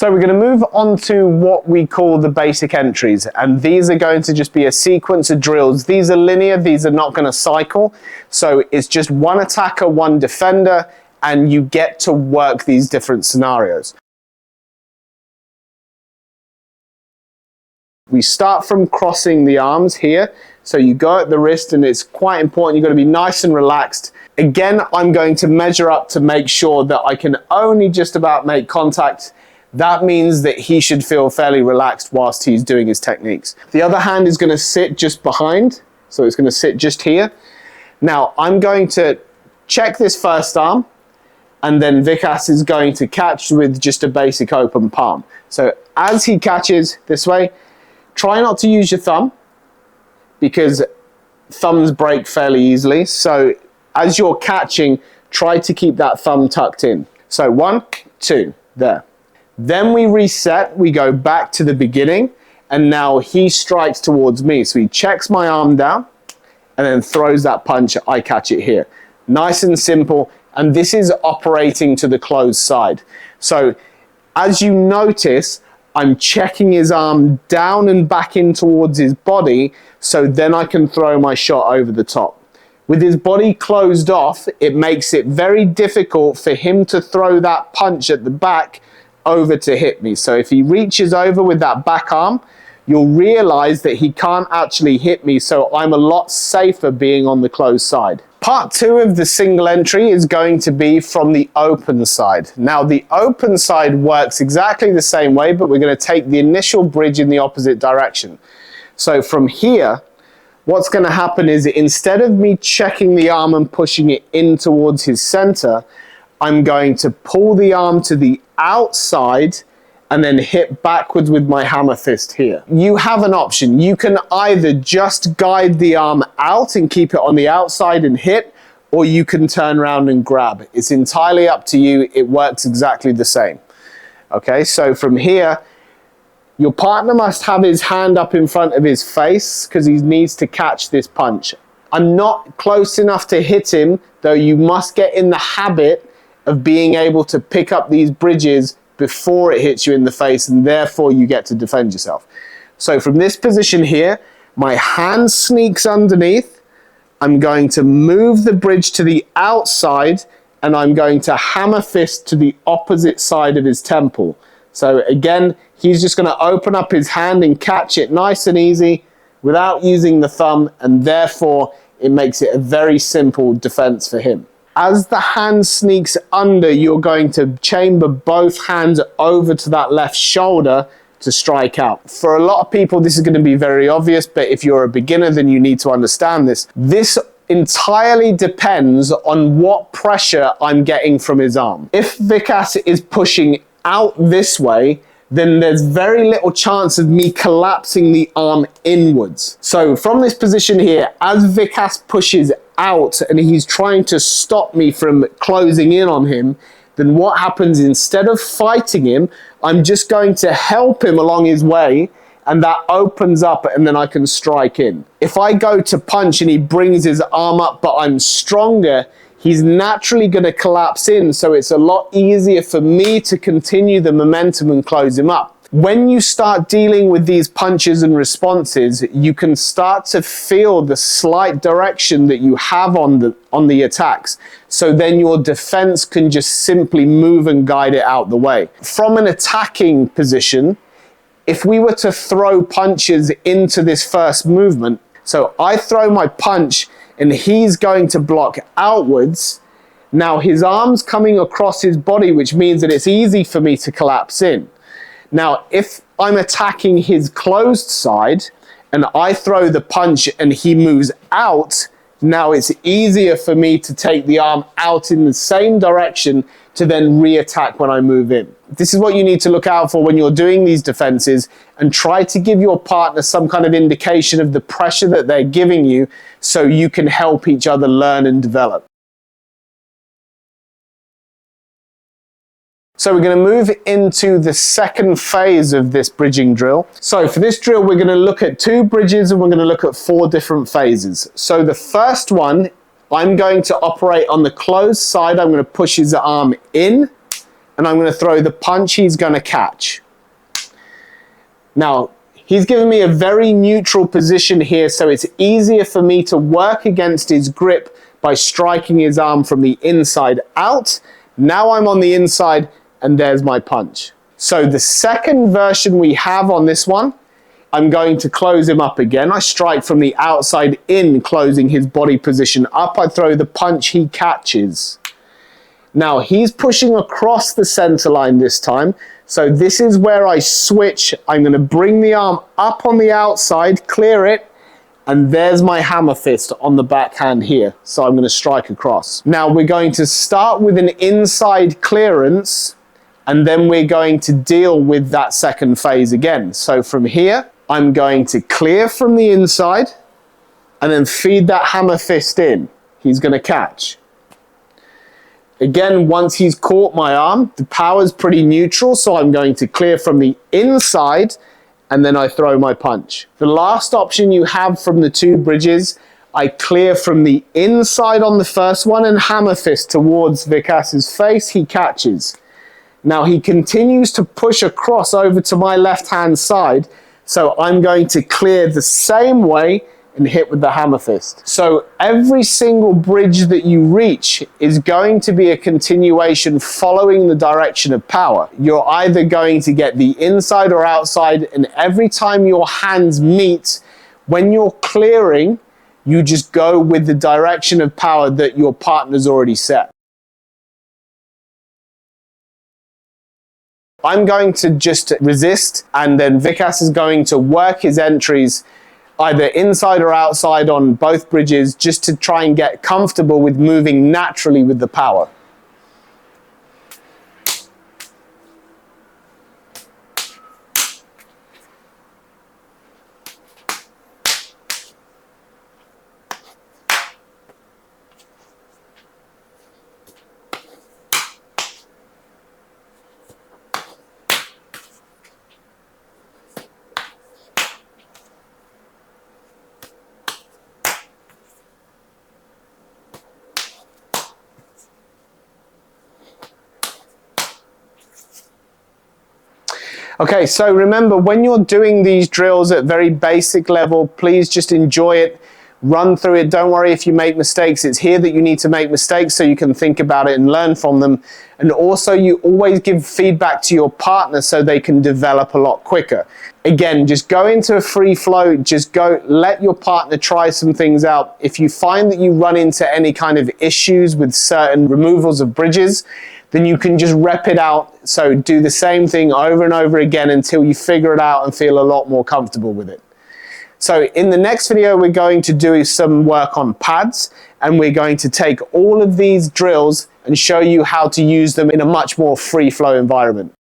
So we're going to move on to what we call the basic entries, and these are going to just be a sequence of drills. These are linear, these are not going to cycle, so it's just one attacker, one defender, and you get to work these different scenarios. We start from crossing the arms here, so you go at the wrist, and it's quite important, you've got to be nice and relaxed. Again, I'm going to measure up to make sure that I can only just about make contact. That means that he should feel fairly relaxed whilst he's doing his techniques. The other hand is going to sit just behind, so it's going to sit just here. Now, I'm going to check this first arm, and then Vikas is going to catch with just a basic open palm. So as he catches this way, try not to use your thumb, because thumbs break fairly easily. So as you're catching, try to keep that thumb tucked in. So 1, 2, there. Then we reset, we go back to the beginning, and now he strikes towards me. So he checks my arm down and then throws that punch, I catch it here. Nice and simple, and this is operating to the closed side. So as you notice, I'm checking his arm down and back in towards his body, so then I can throw my shot over the top. With his body closed off, it makes it very difficult for him to throw that punch at the back over to hit me. So if he reaches over with that back arm, you'll realize that he can't actually hit me, so I'm a lot safer being on the closed side. Part 2 of the single entry is going to be from the open side. Now, the open side works exactly the same way, but we're going to take the initial bridge in the opposite direction. So from here, what's going to happen is, instead of me checking the arm and pushing it in towards his center, I'm going to pull the arm to the outside and then hit backwards with my hammer fist here. You have an option. You can either just guide the arm out and keep it on the outside and hit, or you can turn around and grab. It's entirely up to you. It works exactly the same. Okay, so from here, your partner must have his hand up in front of his face because he needs to catch this punch. I'm not close enough to hit him, though you must get in the habit of being able to pick up these bridges before it hits you in the face, and therefore you get to defend yourself. So from this position here, my hand sneaks underneath, I'm going to move the bridge to the outside, and I'm going to hammer fist to the opposite side of his temple. So again, he's just going to open up his hand and catch it nice and easy without using the thumb, and therefore it makes it a very simple defense for him. As the hand sneaks under, you're going to chamber both hands over to that left shoulder to strike out. For a lot of people, this is going to be very obvious, but if you're a beginner, then you need to understand this. This entirely depends on what pressure I'm getting from his arm. If Vikas is pushing out this way, then there's very little chance of me collapsing the arm inwards. So from this position here, as Vikas pushes out and he's trying to stop me from closing in on him, then what happens, instead of fighting him, I'm just going to help him along his way, and that opens up, and then I can strike in. If I go to punch and he brings his arm up but I'm stronger, he's naturally going to collapse in, so it's a lot easier for me to continue the momentum and close him up. When you start dealing with these punches and responses, you can start to feel the slight direction that you have on the attacks. So then your defense can just simply move and guide it out the way. From an attacking position, if we were to throw punches into this first movement, so I throw my punch and he's going to block outwards, now his arm's coming across his body, which means that it's easy for me to collapse in. Now, if I'm attacking his closed side and I throw the punch and he moves out, now it's easier for me to take the arm out in the same direction to then re-attack when I move in. This is what you need to look out for when you're doing these defenses, and try to give your partner some kind of indication of the pressure that they're giving you so you can help each other learn and develop. So we're going to move into the second phase of this bridging drill. So for this drill, we're going to look at 2 bridges and we're going to look at 4 different phases. So the first one, I'm going to operate on the closed side. I'm going to push his arm in and and I'm going to throw the punch he's going to catch. Now, he's given me a very neutral position here, so it's easier for me to work against his grip by striking his arm from the inside out. Now I'm on the inside, and there's my punch. So the second version we have on this one, I'm going to close him up again. I strike from the outside in, closing his body position up. I throw the punch he catches. Now he's pushing across the center line this time. So this is where I switch. I'm going to bring the arm up on the outside, clear it, and there's my hammer fist on the backhand here. So I'm going to strike across. Now we're going to start with an inside clearance, and then we're going to deal with that second phase again. So from here, I'm going to clear from the inside and then feed that hammer fist in. He's going to catch. Again, once he's caught my arm, the power's pretty neutral, so I'm going to clear from the inside and then I throw my punch. The last option you have from the two bridges, I clear from the inside on the first one and hammer fist towards Vikas's face. He catches. Now he continues to push across over to my left-hand side, so I'm going to clear the same way and hit with the hammer fist. So every single bridge that you reach is going to be a continuation following the direction of power. You're either going to get the inside or outside, and every time your hands meet, when you're clearing, you just go with the direction of power that your partner's already set. I'm going to just resist, and then Vikas is going to work his entries either inside or outside on both bridges, just to try and get comfortable with moving naturally with the power. Okay, so remember, when you're doing these drills at very basic level, please just enjoy it, run through it. Don't worry if you make mistakes. It's here that you need to make mistakes so you can think about it and learn from them. And also, you always give feedback to your partner so they can develop a lot quicker. Again, just go into a free flow, just go, let your partner try some things out. If you find that you run into any kind of issues with certain removals of bridges, then you can just rep it out. So do the same thing over and over again until you figure it out and feel a lot more comfortable with it. So in the next video, we're going to do some work on pads, and we're going to take all of these drills and show you how to use them in a much more free flow environment.